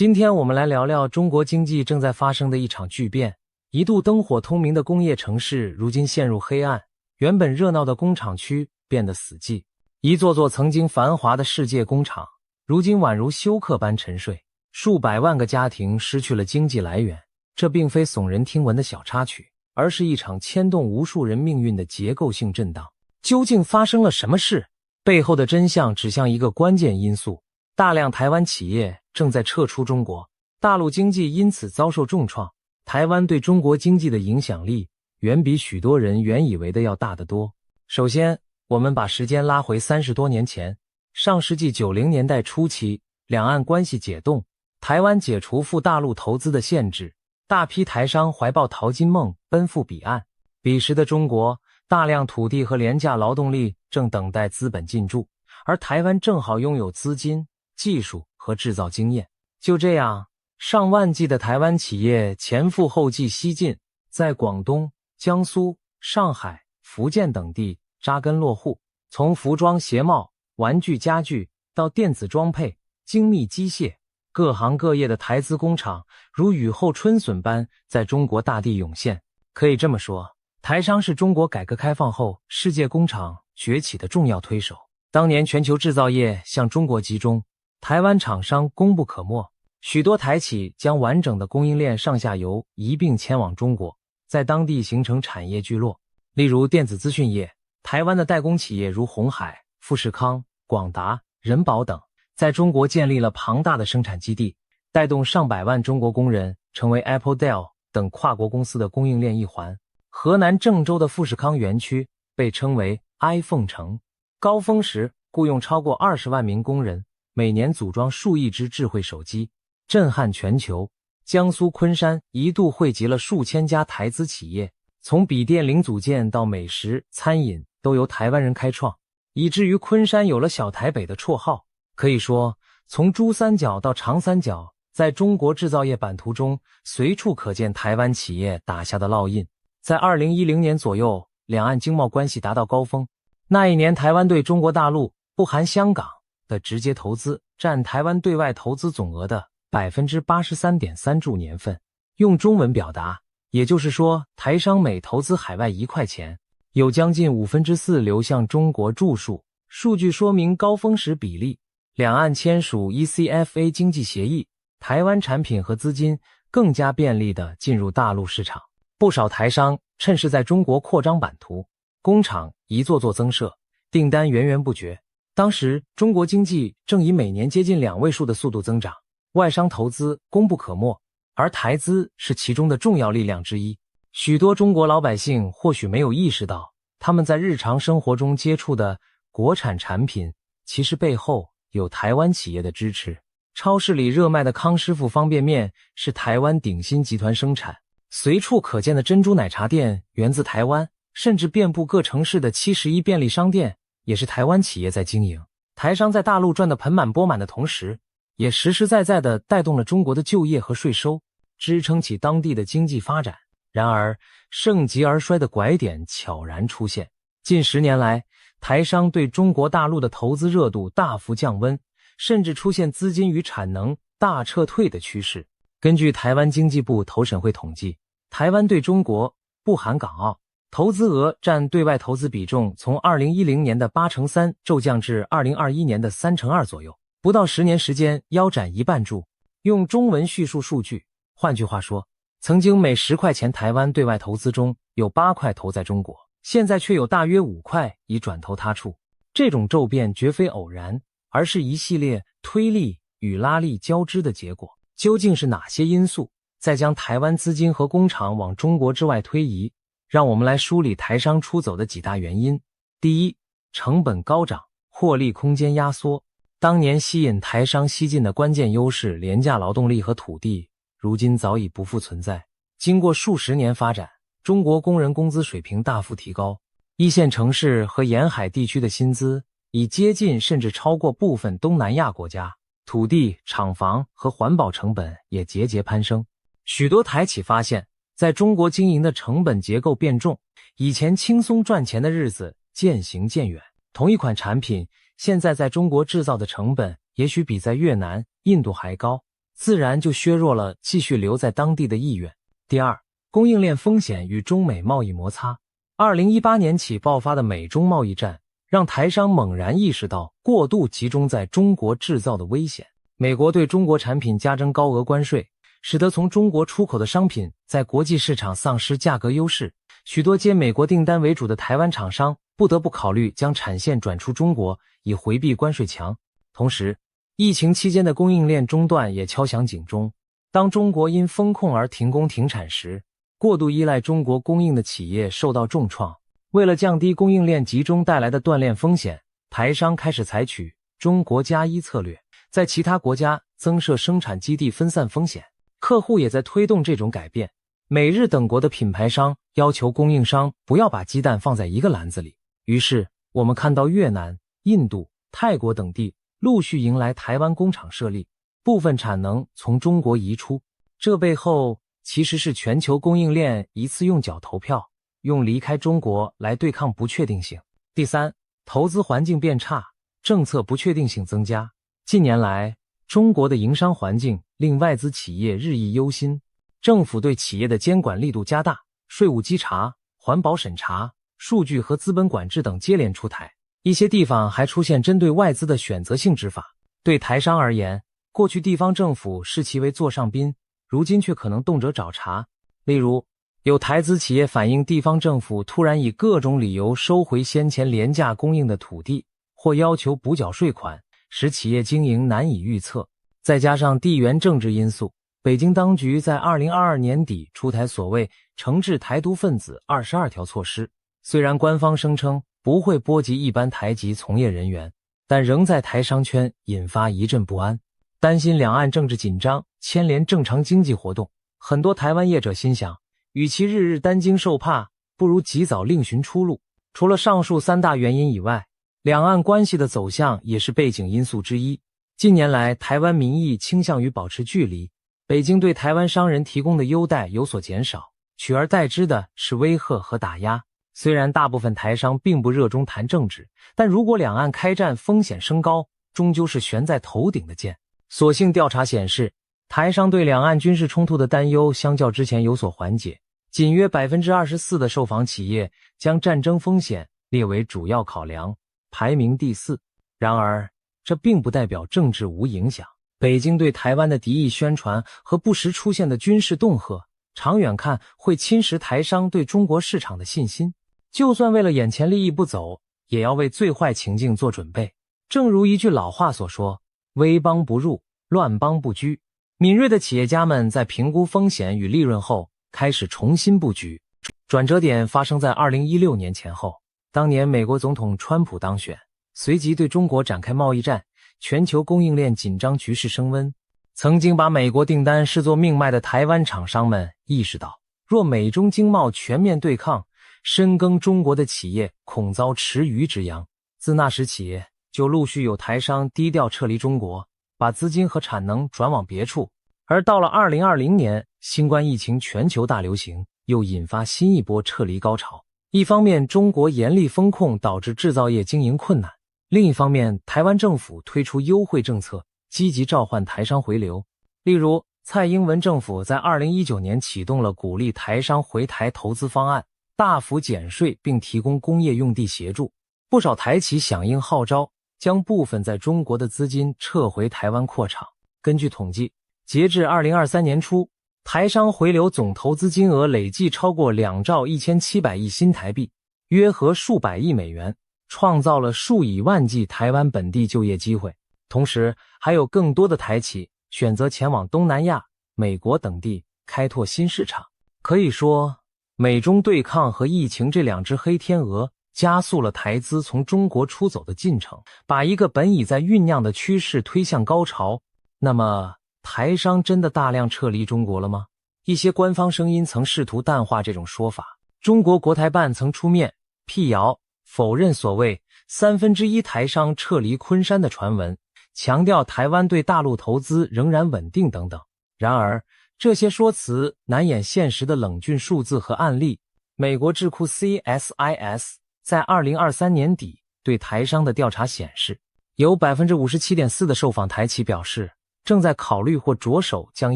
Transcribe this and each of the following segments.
今天我们来聊聊中国经济正在发生的一场巨变。一度灯火通明的工业城市，如今陷入黑暗，原本热闹的工厂区变得死寂，一座座曾经繁华的世界工厂，如今宛如休克般沉睡，数百万个家庭失去了经济来源。这并非耸人听闻的小插曲，而是一场牵动无数人命运的结构性震荡。究竟发生了什么事？背后的真相指向一个关键因素：大量台湾企业正在撤出中国，大陆经济因此遭受重创。台湾对中国经济的影响力远比许多人原以为的要大得多。首先，我们把时间拉回30多年前，上世纪90年代初期，两岸关系解冻，台湾解除赴大陆投资的限制，大批台商怀抱淘金梦奔赴彼岸。彼时的中国，大量土地和廉价劳动力正等待资本进驻，而台湾正好拥有资金、技术和制造经验。就这样，上万计的台湾企业前赴后继西进，在广东、江苏、上海、福建等地扎根落户。从服装鞋帽、玩具家具到电子装配、精密机械，各行各业的台资工厂如雨后春笋般在中国大地涌现。可以这么说，台商是中国改革开放后世界工厂崛起的重要推手。当年全球制造业向中国集中，台湾厂商功不可没。许多台企将完整的供应链上下游一并迁往中国，在当地形成产业聚落。例如电子资讯业，台湾的代工企业如鸿海、富士康、广达、人保等，在中国建立了庞大的生产基地，带动上百万中国工人成为 Apple、Dell 等跨国公司的供应链一环。河南郑州的富士康园区被称为 iPhone 城，高峰时雇用超过20万名工人，每年组装数亿只智慧手机，震撼全球。江苏昆山一度汇集了数千家台资企业，从笔电零组件到美食、餐饮都由台湾人开创，以至于昆山有了小台北的绰号。可以说，从珠三角到长三角，在中国制造业版图中随处可见台湾企业打下的烙印。在2010年左右，两岸经贸关系达到高峰。那一年，台湾对中国大陆（不含香港）的直接投资占台湾对外投资总额的 83.3% 柱年份。用中文表达，也就是说，台商每投资海外1块钱，有将近4%流向中国住宿。数据说明高峰时比例。两岸签署 ECFA 经济协议，台湾产品和资金更加便利地进入大陆市场。不少台商趁势在中国扩张版图，工厂一座座增设，订单源源不绝。当时中国经济正以每年接近2位数的速度增长，外商投资功不可没，而台资是其中的重要力量之一。许多中国老百姓或许没有意识到，他们在日常生活中接触的国产产品，其实背后有台湾企业的支持。超市里热卖的康师傅方便面是台湾鼎新集团生产，随处可见的珍珠奶茶店源自台湾，甚至遍布各城市的71便利商店也是台湾企业在经营。台商在大陆赚得盆满钵满的同时，也实实在在地带动了中国的就业和税收，支撑起当地的经济发展。然而，盛极而衰的拐点悄然出现。近10年来，台商对中国大陆的投资热度大幅降温，甚至出现资金与产能大撤退的趋势。根据台湾经济部投审会统计，台湾对中国（不含港澳）投资额占对外投资比重从2010年的3%骤降至2021年的2%左右，不到10年时间腰斩一半柱。用中文叙述数据，换句话说，曾经每10块钱台湾对外投资中有8块投在中国，现在却有大约5块已转投他处。这种骤变绝非偶然，而是一系列推力与拉力交织的结果。究竟是哪些因素在将台湾资金和工厂往中国之外推移？让我们来梳理台商出走的几大原因。第一，成本高涨，获利空间压缩。当年吸引台商西进的关键优势廉价劳动力和土地，如今早已不复存在。经过数十年发展，中国工人工资水平大幅提高，一线城市和沿海地区的薪资已接近甚至超过部分东南亚国家，土地、厂房和环保成本也节节攀升。许多台企发现，在中国经营的成本结构变重，以前轻松赚钱的日子渐行渐远。同一款产品，现在在中国制造的成本也许比在越南、印度还高，自然就削弱了继续留在当地的意愿。第二，供应链风险与中美贸易摩擦。2018年起爆发的美中贸易战，让台商猛然意识到过度集中在中国制造的危险。美国对中国产品加征高额关税，使得从中国出口的商品在国际市场丧失价格优势，许多接美国订单为主的台湾厂商不得不考虑将产线转出中国，以回避关税墙。同时，疫情期间的供应链中断也敲响警钟。当中国因风控而停工停产时，过度依赖中国供应的企业受到重创。为了降低供应链集中带来的断链风险，台商开始采取中国加一策略，在其他国家增设生产基地分散风险。客户也在推动这种改变。美日等国的品牌商要求供应商不要把鸡蛋放在一个篮子里，于是我们看到越南、印度、泰国等地陆续迎来台湾工厂设立，部分产能从中国移出。这背后其实是全球供应链一次用脚投票，用离开中国来对抗不确定性。第三，投资环境变差，政策不确定性增加。近年来，中国的营商环境令外资企业日益忧心，政府对企业的监管力度加大，税务稽查、环保审查、数据和资本管制等接连出台。一些地方还出现针对外资的选择性执法。对台商而言，过去地方政府视其为座上宾，如今却可能动辄找茬。例如，有台资企业反映地方政府突然以各种理由收回先前廉价供应的土地，或要求补缴税款，使企业经营难以预测。再加上地缘政治因素，北京当局在2022年底出台所谓惩治台独分子22条措施，虽然官方声称不会波及一般台籍从业人员，但仍在台商圈引发一阵不安。担心两岸政治紧张牵连正常经济活动，很多台湾业者心想，与其日日担惊受怕，不如及早另寻出路。除了上述三大原因以外，两岸关系的走向也是背景因素之一。近年来，台湾民意倾向于保持距离，北京对台湾商人提供的优待有所减少，取而代之的是威吓和打压。虽然大部分台商并不热衷谈政治，但如果两岸开战风险升高，终究是悬在头顶的剑。所幸调查显示，台商对两岸军事冲突的担忧相较之前有所缓解，仅约 24% 的受访企业将战争风险列为主要考量，排名第4。然而，这并不代表政治无影响。北京对台湾的敌意宣传和不时出现的军事恫吓，长远看会侵蚀台商对中国市场的信心。就算为了眼前利益不走，也要为最坏情境做准备。正如一句老话所说，危邦不入，乱邦不居。敏锐的企业家们在评估风险与利润后，开始重新布局。转折点发生在2016年前后，当年美国总统川普当选，随即对中国展开贸易战，全球供应链紧张局势升温。曾经把美国订单视作命脉的台湾厂商们意识到，若美中经贸全面对抗，深耕中国的企业恐遭池鱼之殃。自那时起，就陆续有台商低调撤离中国，把资金和产能转往别处。而到了2020年，新冠疫情全球大流行，又引发新一波撤离高潮。一方面，中国严厉风控导致制造业经营困难；另一方面，台湾政府推出优惠政策，积极召唤台商回流。例如，蔡英文政府在2019年启动了鼓励台商回台投资方案，大幅减税并提供工业用地协助。不少台企响应号召，将部分在中国的资金撤回台湾扩厂。根据统计，截至2023年初，台商回流总投资金额累计超过2兆1700亿新台币，约合数百亿美元，创造了数以万计台湾本地就业机会。同时，还有更多的台企选择前往东南亚、美国等地开拓新市场。可以说，美中对抗和疫情这两只黑天鹅加速了台资从中国出走的进程，把一个本已在酝酿的趋势推向高潮。那么，台商真的大量撤离中国了吗？一些官方声音曾试图淡化这种说法。中国国台办曾出面辟谣，否认所谓1/3台商撤离昆山的传闻，强调台湾对大陆投资仍然稳定等等。然而，这些说辞难掩现实的冷峻数字和案例。美国智库 CSIS 在2023年底对台商的调查显示，有 57.4% 的受访台企表示，正在考虑或着手将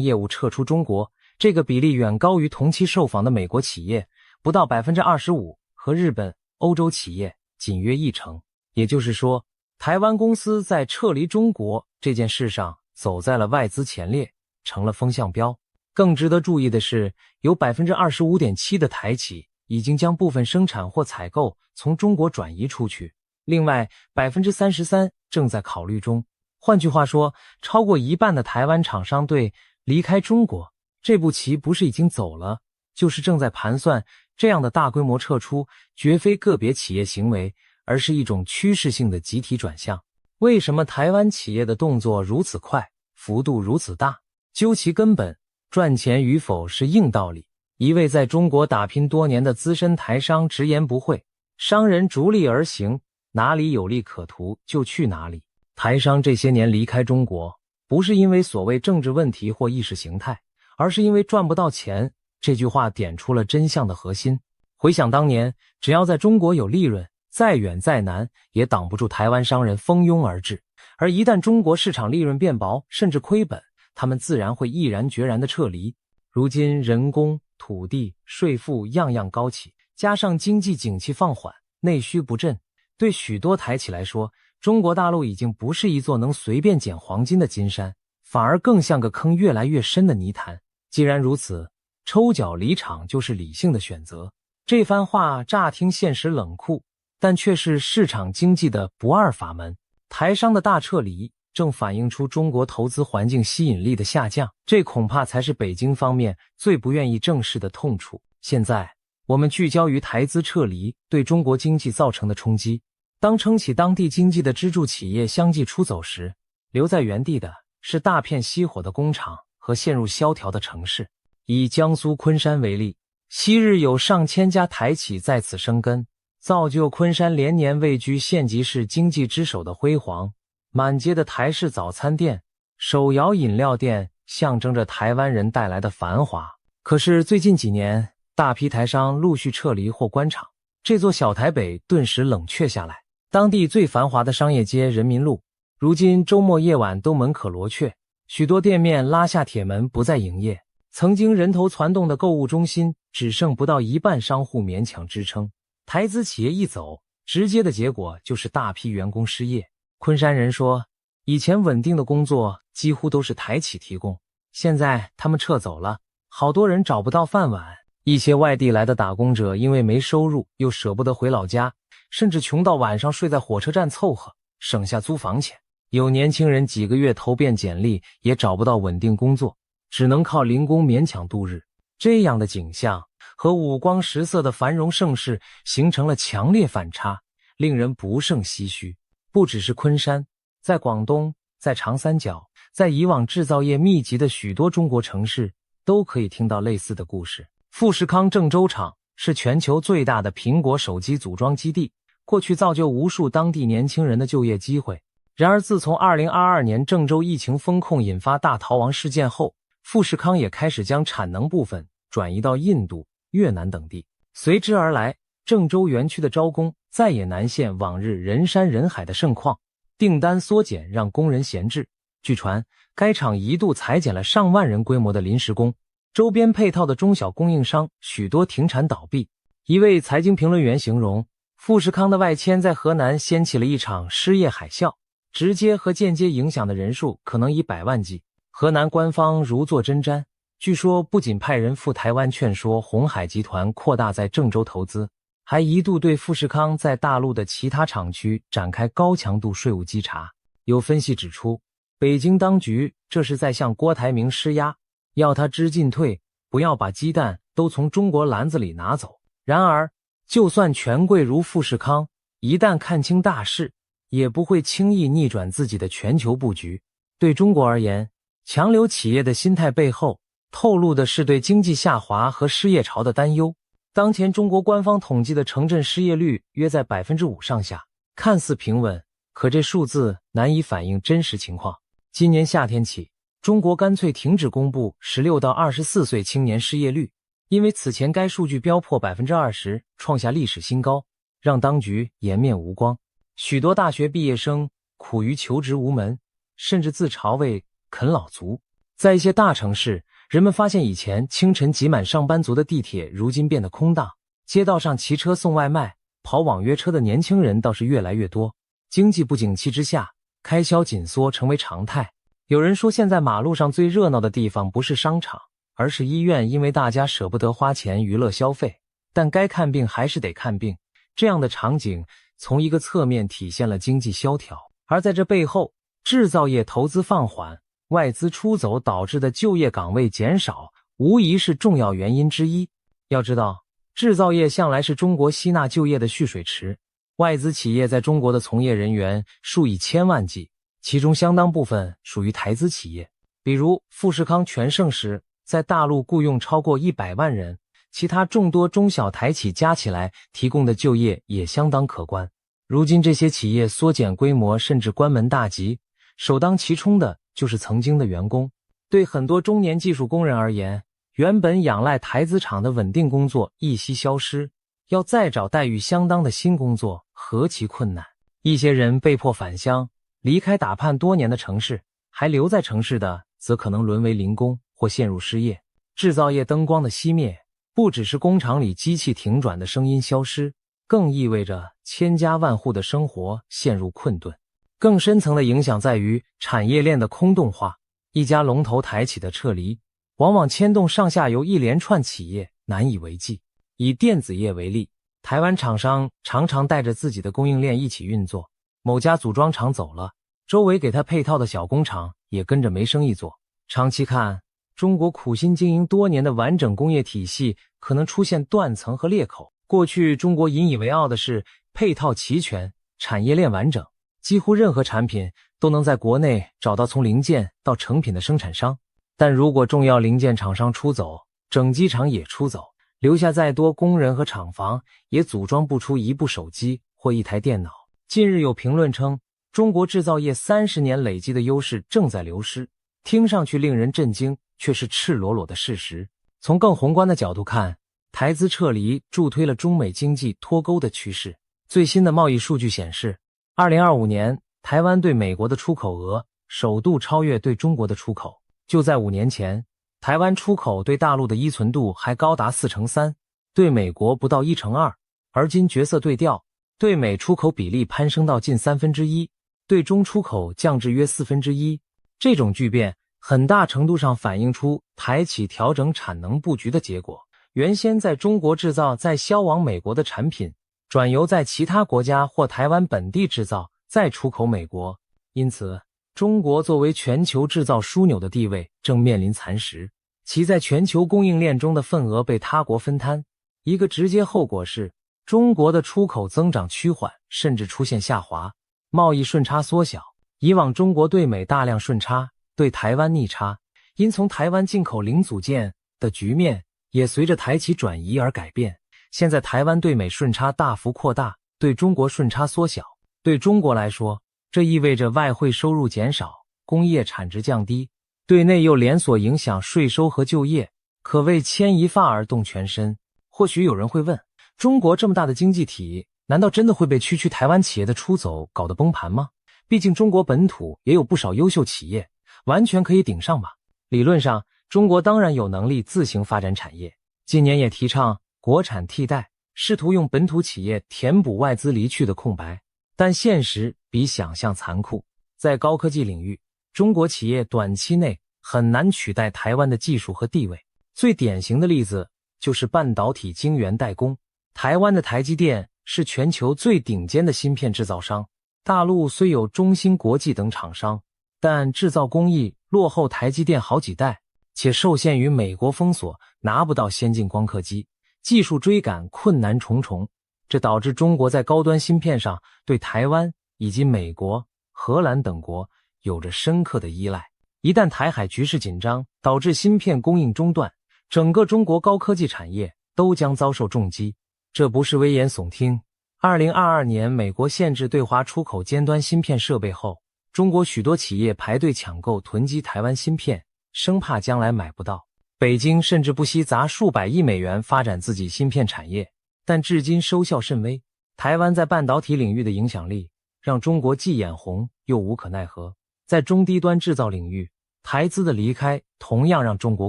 业务撤出中国，这个比例远高于同期受访的美国企业，不到 25%， 和日本、欧洲企业仅约1成。也就是说，台湾公司在撤离中国这件事上走在了外资前列，成了风向标。更值得注意的是，有 25.7% 的台企已经将部分生产或采购从中国转移出去，另外 33% 正在考虑中。换句话说，超过一半的台湾厂商对离开中国这步棋不是已经走了，就是正在盘算。这样的大规模撤出绝非个别企业行为，而是一种趋势性的集体转向。为什么台湾企业的动作如此快，幅度如此大？究其根本，赚钱与否是硬道理。一位在中国打拼多年的资深台商直言不讳，商人逐利而行，哪里有利可图就去哪里。台商这些年离开中国，不是因为所谓政治问题或意识形态，而是因为赚不到钱。这句话点出了真相的核心。回想当年，只要在中国有利润，再远再难也挡不住台湾商人蜂拥而至。而一旦中国市场利润变薄，甚至亏本，他们自然会毅然决然地撤离。如今人工、土地、税负样样高起，加上经济景气放缓，内需不振，对许多台企来说，中国大陆已经不是一座能随便捡黄金的金山，反而更像个坑越来越深的泥潭。既然如此，抽脚离场就是理性的选择。这番话乍听现实冷酷，但却是市场经济的不二法门。台商的大撤离正反映出中国投资环境吸引力的下降，这恐怕才是北京方面最不愿意正视的痛处。现在我们聚焦于台资撤离对中国经济造成的冲击。当撑起当地经济的支柱企业相继出走时，留在原地的是大片熄火的工厂和陷入萧条的城市。以江苏昆山为例，昔日有上千家台企在此生根，造就昆山连年位居县级市经济之首的辉煌。满街的台式早餐店、手摇饮料店象征着台湾人带来的繁华。可是最近几年，大批台商陆续撤离或关厂，这座小台北顿时冷却下来。当地最繁华的商业街人民路，如今周末夜晚都门可罗雀，许多店面拉下铁门不再营业。曾经人头攒动的购物中心只剩不到一半商户勉强支撑。台资企业一走，直接的结果就是大批员工失业。昆山人说，以前稳定的工作几乎都是台企提供，现在他们撤走了，好多人找不到饭碗。一些外地来的打工者因为没收入，又舍不得回老家，甚至穷到晚上睡在火车站凑合，省下租房钱。有年轻人几个月投遍简历也找不到稳定工作，只能靠零工勉强度日。这样的景象和五光十色的繁荣盛世形成了强烈反差，令人不胜唏嘘。不只是昆山，在广东，在长三角，在以往制造业密集的许多中国城市，都可以听到类似的故事。富士康郑州厂是全球最大的苹果手机组装基地，过去造就无数当地年轻人的就业机会。然而自从2022年郑州疫情封控引发大逃亡事件后，富士康也开始将产能部分转移到印度、越南等地，随之而来，郑州园区的招工再也难现往日人山人海的盛况，订单缩减让工人闲置。据传，该厂一度裁减了上万人规模的临时工，周边配套的中小供应商许多停产倒闭。一位财经评论员形容，富士康的外迁在河南掀起了一场失业海啸，直接和间接影响的人数可能以百万计。河南官方如坐针毡，据说不仅派人赴台湾劝说鸿海集团扩大在郑州投资，还一度对富士康在大陆的其他厂区展开高强度税务稽查。有分析指出，北京当局这是在向郭台铭施压，要他知进退，不要把鸡蛋都从中国篮子里拿走。然而，就算权贵如富士康，一旦看清大势，也不会轻易逆转自己的全球布局。对中国而言，强留企业的心态背后透露的是对经济下滑和失业潮的担忧。当前中国官方统计的城镇失业率约在 5% 上下，看似平稳，可这数字难以反映真实情况。今年夏天起，中国干脆停止公布16到24岁青年失业率，因为此前该数据飙破 20%， 创下历史新高，让当局颜面无光。许多大学毕业生苦于求职无门，甚至自嘲为啃老族。在一些大城市，人们发现以前清晨挤满上班族的地铁，如今变得空荡，街道上骑车送外卖、跑网约车的年轻人倒是越来越多。经济不景气之下，开销紧缩成为常态。有人说，现在马路上最热闹的地方不是商场，而是医院，因为大家舍不得花钱娱乐消费，但该看病还是得看病。这样的场景从一个侧面体现了经济萧条，而在这背后，制造业投资放缓、外资出走导致的就业岗位减少，无疑是重要原因之一。要知道，制造业向来是中国吸纳就业的蓄水池，外资企业在中国的从业人员数以千万计，其中相当部分属于台资企业。比如富士康全盛时，在大陆雇用超过100万人，其他众多中小台企加起来提供的就业也相当可观。如今这些企业缩减规模，甚至关门大吉，首当其冲的就是曾经的员工。对很多中年技术工人而言，原本仰赖台资厂的稳定工作一夕消失，要再找待遇相当的新工作何其困难。一些人被迫返乡，离开打拚多年的城市，还留在城市的则可能沦为零工或陷入失业。制造业灯光的熄灭，不只是工厂里机器停转的声音消失，更意味着千家万户的生活陷入困顿。更深层的影响在于产业链的空洞化，一家龙头台企的撤离，往往牵动上下游一连串企业难以为继。以电子业为例，台湾厂商常常带着自己的供应链一起运作，某家组装厂走了，周围给他配套的小工厂也跟着没生意做。长期看，中国苦心经营多年的完整工业体系可能出现断层和裂口。过去中国引以为傲的是配套齐全、产业链完整，几乎任何产品都能在国内找到从零件到成品的生产商。但如果重要零件厂商出走，整机厂也出走，留下再多工人和厂房，也组装不出一部手机或一台电脑。近日有评论称，中国制造业30年累积的优势正在流失，听上去令人震惊，却是赤裸裸的事实。从更宏观的角度看，台资撤离助推了中美经济脱钩的趋势。最新的贸易数据显示，2025年台湾对美国的出口额首度超越对中国的出口。就在5年前，台湾出口对大陆的依存度还高达4%，对美国不到1%，而今角色对调，对美出口比例攀升到近1/3，对中出口降至约1/4。这种巨变很大程度上反映出台企调整产能布局的结果。原先在中国制造再销往美国的产品，转由在其他国家或台湾本地制造，再出口美国。因此，中国作为全球制造枢纽的地位正面临蚕食，其在全球供应链中的份额被他国分摊。一个直接后果是，中国的出口增长趋缓，甚至出现下滑，贸易顺差缩小。以往中国对美大量顺差，对台湾逆差，因从台湾进口零组件的局面也随着台企转移而改变。现在台湾对美顺差大幅扩大，对中国顺差缩小。对中国来说，这意味着外汇收入减少，工业产值降低，对内又连锁影响税收和就业，可谓牵一发而动全身。或许有人会问，中国这么大的经济体，难道真的会被区区台湾企业的出走搞得崩盘吗？毕竟中国本土也有不少优秀企业，完全可以顶上吧。理论上，中国当然有能力自行发展产业，近年也提倡国产替代，试图用本土企业填补外资离去的空白。但现实比想象残酷，在高科技领域，中国企业短期内很难取代台湾的技术和地位。最典型的例子就是半导体晶圆代工。台湾的台积电是全球最顶尖的芯片制造商，大陆虽有中芯国际等厂商，但制造工艺落后台积电好几代，且受限于美国封锁，拿不到先进光刻机，技术追赶困难重重。这导致中国在高端芯片上对台湾以及美国、荷兰等国有着深刻的依赖。一旦台海局势紧张，导致芯片供应中断，整个中国高科技产业都将遭受重击。这不是危言耸听。2022年美国限制对华出口尖端芯片设备后，中国许多企业排队抢购囤积台湾芯片，生怕将来买不到。北京甚至不惜砸数百亿美元发展自己芯片产业，但至今收效甚微。台湾在半导体领域的影响力让中国既眼红又无可奈何。在中低端制造领域，台资的离开同样让中国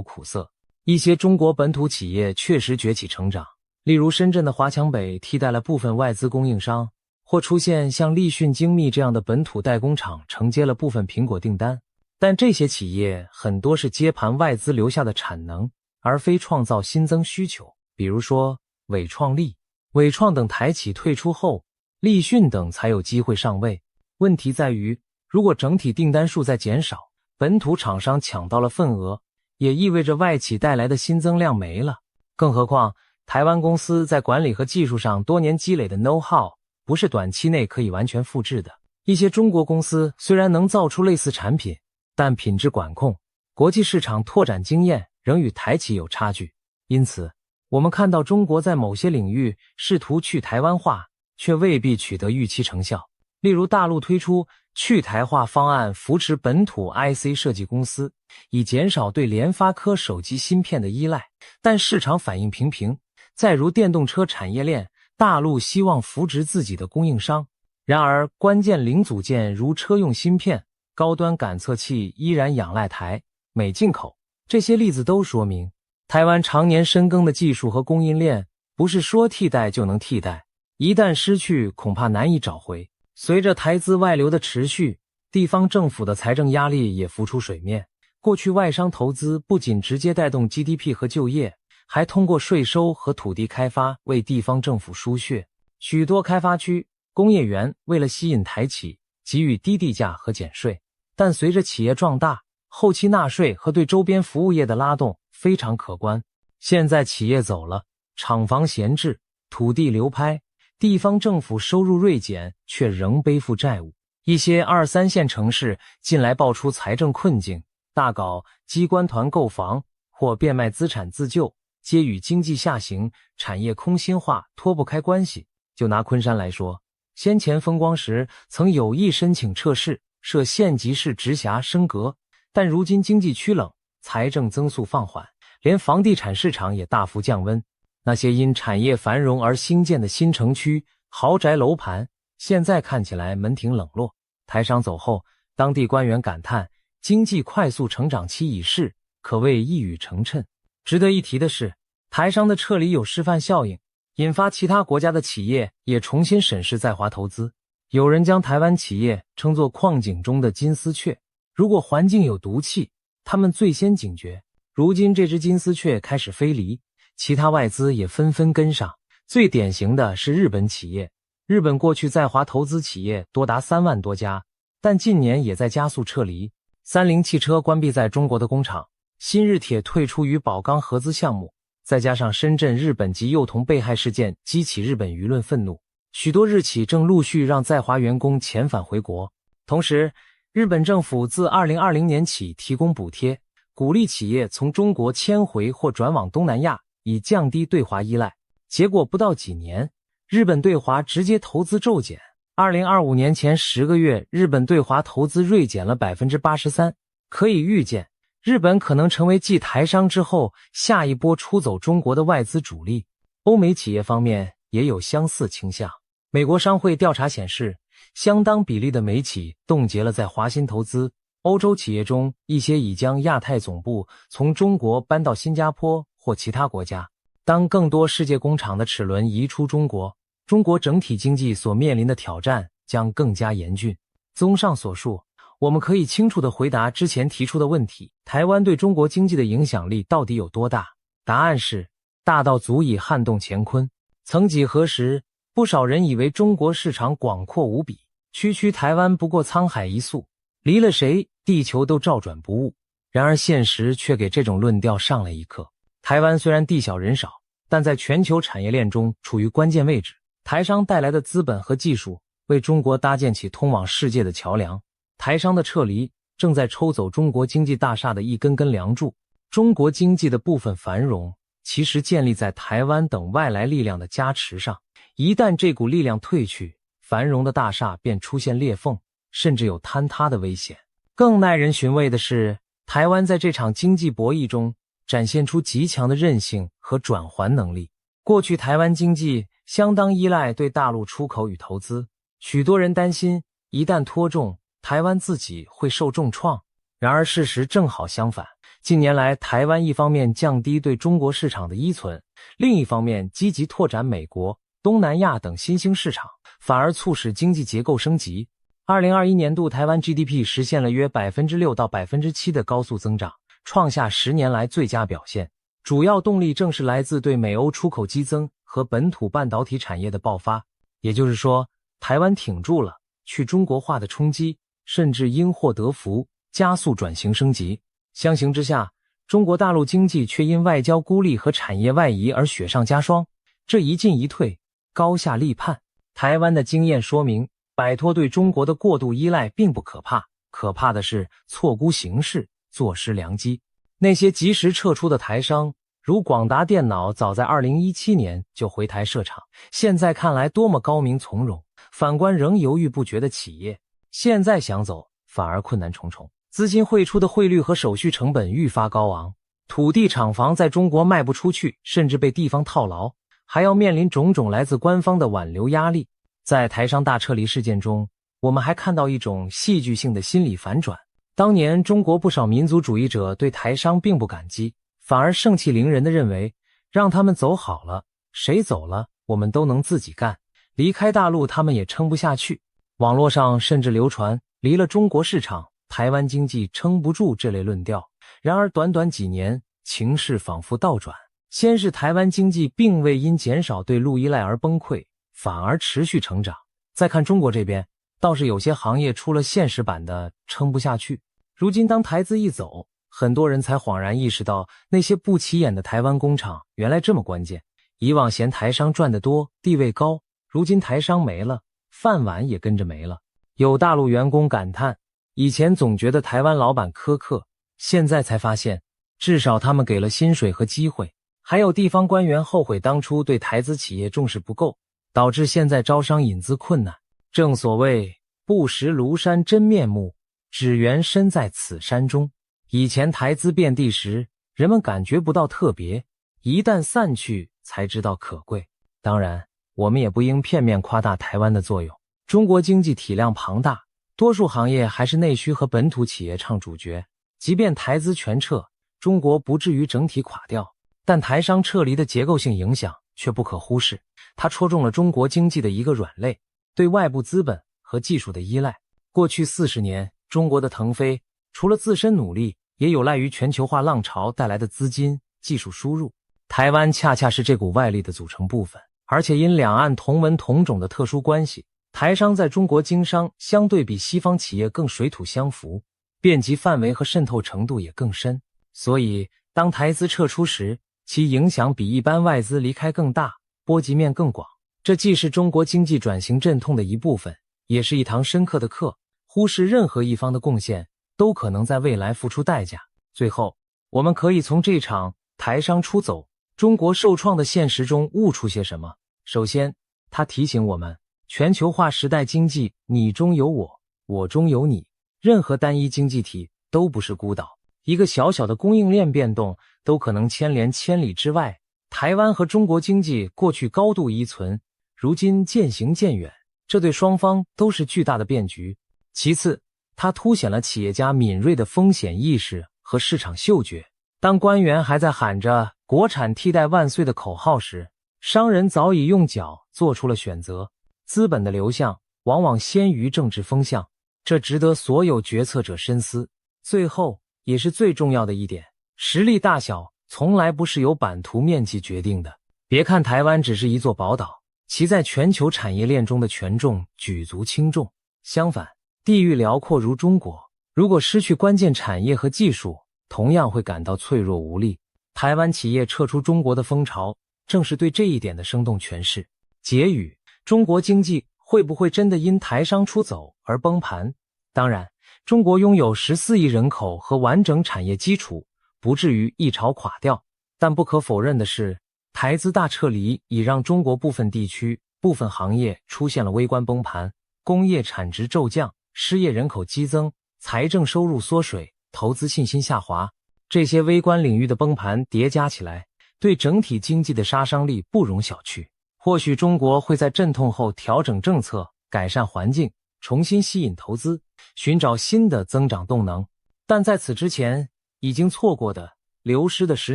苦涩。一些中国本土企业确实崛起成长，例如深圳的华强北替代了部分外资供应商，或出现像立讯精密这样的本土代工厂承接了部分苹果订单。但这些企业很多是接盘外资留下的产能，而非创造新增需求。比如说伟创力、伟创等台企退出后，立讯等才有机会上位。问题在于，如果整体订单数在减少，本土厂商抢到了份额，也意味着外企带来的新增量没了。更何况台湾公司在管理和技术上多年积累的 know-how 不是短期内可以完全复制的。一些中国公司虽然能造出类似产品，但品质管控、国际市场拓展经验仍与台企有差距。因此我们看到中国在某些领域试图去台湾化，却未必取得预期成效。例如大陆推出去台化方案，扶持本土 IC 设计公司，以减少对联发科手机芯片的依赖，但市场反应平平。再如电动车产业链，大陆希望扶植自己的供应商，然而关键零组件如车用芯片、高端感测器依然仰赖台美进口。这些例子都说明，台湾常年深耕的技术和供应链不是说替代就能替代，一旦失去恐怕难以找回。随着台资外流的持续，地方政府的财政压力也浮出水面。过去外商投资不仅直接带动 GDP 和就业，还通过税收和土地开发为地方政府输血。许多开发区、工业园为了吸引台企，给予低地价和减税，但随着企业壮大，后期纳税和对周边服务业的拉动非常可观。现在企业走了，厂房闲置，土地流拍，地方政府收入锐减，却仍背负债务。一些2、3线城市近来爆出财政困境，大搞机关团购房或变卖资产自救，皆与经济下行、产业空心化脱不开关系。就拿昆山来说，先前风光时曾有意申请撤市，设县级市直辖升格，但如今经济趋冷，财政增速放缓，连房地产市场也大幅降温。那些因产业繁荣而兴建的新城区、豪宅楼盘，现在看起来门庭冷落。台商走后，当地官员感叹，经济快速成长期已逝，可谓一语成谶。值得一提的是，台商的撤离有示范效应，引发其他国家的企业也重新审视在华投资。有人将台湾企业称作矿井中的金丝雀，如果环境有毒气，他们最先警觉。如今这只金丝雀开始飞离，其他外资也纷纷跟上。最典型的是日本企业，日本过去在华投资企业多达3万多家，但近年也在加速撤离。三菱汽车关闭在中国的工厂，新日铁退出与宝钢合资项目，再加上深圳日本籍幼童被害事件激起日本舆论愤怒，许多日企正陆续让在华员工遣返回国。同时，日本政府自2020年起提供补贴，鼓励企业从中国迁回或转往东南亚，以降低对华依赖。结果不到几年，日本对华直接投资骤减。2025年前10个月，日本对华投资锐减了 83%。可以预见，日本可能成为继台商之后下一波出走中国的外资主力。欧美企业方面也有相似倾向。美国商会调查显示，相当比例的美企冻结了在华新投资。欧洲企业中，一些已将亚太总部从中国搬到新加坡或其他国家。当更多世界工厂的齿轮移出中国，中国整体经济所面临的挑战将更加严峻。综上所述，我们可以清楚地回答之前提出的问题：台湾对中国经济的影响力到底有多大？答案是，大到足以撼动乾坤。曾几何时，不少人以为中国市场广阔无比，区区台湾不过沧海一粟，离了谁，地球都照转不误。然而现实却给这种论调上了一课。台湾虽然地小人少，但在全球产业链中处于关键位置。台商带来的资本和技术为中国搭建起通往世界的桥梁。台商的撤离正在抽走中国经济大厦的一根根梁柱。中国经济的部分繁荣其实建立在台湾等外来力量的加持上。一旦这股力量退去，繁荣的大厦便出现裂缝，甚至有坍塌的危险。更耐人寻味的是，台湾在这场经济博弈中展现出极强的韧性和转环能力。过去台湾经济相当依赖对大陆出口与投资，许多人担心一旦拖重，台湾自己会受重创。然而事实正好相反，近年来台湾一方面降低对中国市场的依存，另一方面积极拓展美国、东南亚等新兴市场，反而促使经济结构升级。2021年度台湾 GDP 实现了约 6% 到 7% 的高速增长，创下10年来最佳表现。主要动力正是来自对美欧出口激增和本土半导体产业的爆发。也就是说，台湾挺住了去中国化的冲击，甚至因祸得福，加速转型升级。相形之下，中国大陆经济却因外交孤立和产业外移而雪上加霜，这一进一退，高下立判。台湾的经验说明，摆脱对中国的过度依赖并不可怕，可怕的是错估形势，坐失良机。那些及时撤出的台商，如广达电脑早在2017年就回台设厂，现在看来多么高明从容，反观仍犹豫不决的企业，现在想走反而困难重重。资金汇出的汇率和手续成本愈发高昂，土地厂房在中国卖不出去，甚至被地方套牢，还要面临种种来自官方的挽留压力。在台商大撤离事件中，我们还看到一种戏剧性的心理反转。当年中国不少民族主义者对台商并不感激，反而盛气凌人地认为，让他们走好了，谁走了我们都能自己干，离开大陆他们也撑不下去。网络上甚至流传离了中国市场，台湾经济撑不住这类论调。然而短短几年，情势仿佛倒转，先是台湾经济并未因减少对陆依赖而崩溃，反而持续成长。再看中国这边，倒是有些行业出了现实版的撑不下去。如今当台资一走，很多人才恍然意识到，那些不起眼的台湾工厂原来这么关键。以往嫌台商赚得多，地位高，如今台商没了，饭碗也跟着没了。有大陆员工感叹，以前总觉得台湾老板苛刻，现在才发现，至少他们给了薪水和机会。还有地方官员后悔当初对台资企业重视不够，导致现在招商引资困难。正所谓不识庐山真面目，只缘身在此山中。以前台资遍地时，人们感觉不到特别，一旦散去才知道可贵。当然，我们也不应片面夸大台湾的作用。中国经济体量庞大，多数行业还是内需和本土企业唱主角。即便台资全撤，中国不至于整体垮掉，但台商撤离的结构性影响却不可忽视。它戳中了中国经济的一个软肋，对外部资本和技术的依赖。过去40年，中国的腾飞，除了自身努力，也有赖于全球化浪潮带来的资金、技术输入。台湾恰恰是这股外力的组成部分，而且因两岸同文同种的特殊关系，台商在中国经商相对比西方企业更水土相服，遍及范围和渗透程度也更深。所以，当台资撤出时，其影响比一般外资离开更大，波及面更广。这既是中国经济转型阵痛的一部分，也是一堂深刻的课。忽视任何一方的贡献，都可能在未来付出代价。最后，我们可以从这场台商出走、中国受创的现实中悟出些什么？首先，它提醒我们，全球化时代经济，你中有我，我中有你，任何单一经济体都不是孤岛，一个小小的供应链变动都可能牵连千里之外。台湾和中国经济过去高度依存，如今渐行渐远，这对双方都是巨大的变局。其次，它凸显了企业家敏锐的风险意识和市场嗅觉。当官员还在喊着国产替代万岁的口号时，商人早已用脚做出了选择。资本的流向往往先于政治风向，这值得所有决策者深思。最后，也是最重要的一点，实力大小从来不是由版图面积决定的。别看台湾只是一座宝岛，其在全球产业链中的权重举足轻重。相反，地域辽阔如中国，如果失去关键产业和技术，同样会感到脆弱无力。台湾企业撤出中国的风潮，正是对这一点的生动诠释。结语：中国经济会不会真的因台商出走而崩盘？当然，中国拥有14亿人口和完整产业基础，不至于一朝垮掉。但不可否认的是，台资大撤离已让中国部分地区、部分行业出现了微观崩盘，工业产值骤降，失业人口激增，财政收入缩水，投资信心下滑。这些微观领域的崩盘叠加起来，对整体经济的杀伤力不容小觑。或许中国会在阵痛后调整政策，改善环境，重新吸引投资，寻找新的增长动能。但在此之前，已经错过的、流失的10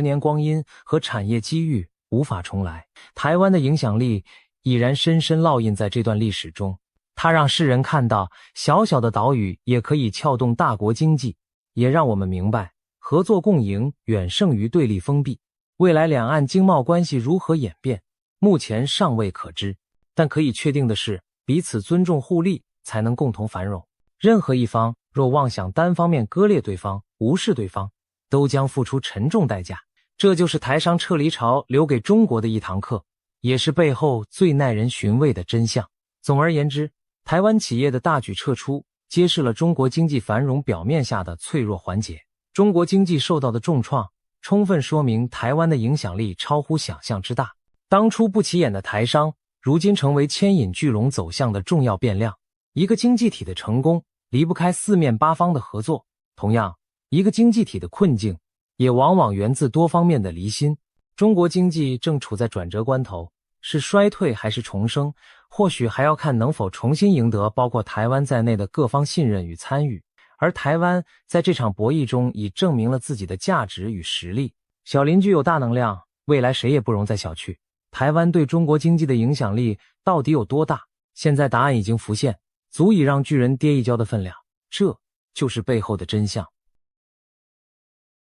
年光阴和产业机遇无法重来。台湾的影响力已然深深烙印在这段历史中，它让世人看到小小的岛屿也可以撬动大国经济，也让我们明白合作共赢远胜于对立封闭。未来两岸经贸关系如何演变，目前尚未可知，但可以确定的是，彼此尊重互利，才能共同繁荣。任何一方若妄想单方面割裂对方、无视对方，都将付出沉重代价。这就是台商撤离潮留给中国的一堂课，也是背后最耐人寻味的真相。总而言之，台湾企业的大举撤出，揭示了中国经济繁荣表面下的脆弱环节。中国经济受到的重创，充分说明台湾的影响力超乎想象之大。当初不起眼的台商，如今成为牵引聚拢走向的重要变量。一个经济体的成功，离不开四面八方的合作。同样，一个经济体的困境，也往往源自多方面的离心。中国经济正处在转折关头，是衰退还是重生，或许还要看能否重新赢得包括台湾在内的各方信任与参与。而台湾在这场博弈中已证明了自己的价值与实力。小邻居有大能量，未来谁也不容再小觑。台湾对中国经济的影响力到底有多大？现在答案已经浮现，足以让巨人跌一跤的分量，这就是背后的真相。